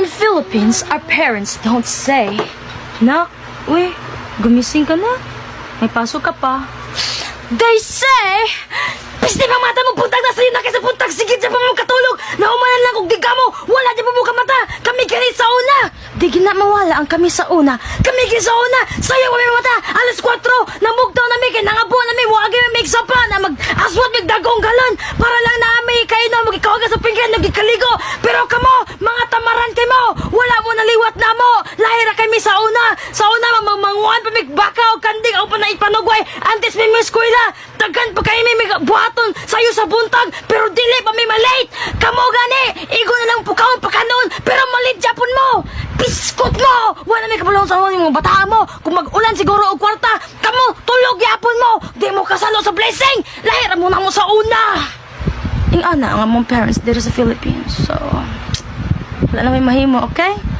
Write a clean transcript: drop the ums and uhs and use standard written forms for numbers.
In Philippines, our parents don't say, Nak, uy, gumising ka na. May pasok ka pa. They say, Piste pa mata mo, puntag na sa'yo na kaysa puntag. Sige, dyan pa mo katulog. Naumanan lang kung di ka mo. Wala dyan pa mo ka mata. Kami kini sa una. Di gina mawala ang kami sa una. Kami kini sa una. Sa'yo kami mata. Alas 4. Namugtaw na may nangabuan na may wagi may make pa na mag-aswat may dagong galon. Para lang na may kayo na magikawaga sa pinggan nagikaligo. Pero kamo, mga tamaran kay mo. Wala mo naliwat na mo. Lahira kami sa una. Sa una, mamanguan pa may baka o kanding o panait panugway. Antes may eskwela. Tagan pa kayo may buhaton sa'yo sa buntag. Pero dili pa may malate. Kamo gani. Igo na lang pukawon pa kanon. Pero malit japon mo. Piskot mo. Wala may kapulong sa mga bataan mo. Kung mag-ulan siguro o kwarta. Kamo, tulog yapon mo. Di mo kasalo sa blessing. Lahira mo na mo sa una. Ang ana ang among parents dito sa Philippines. So, wala na may mahimo, okay?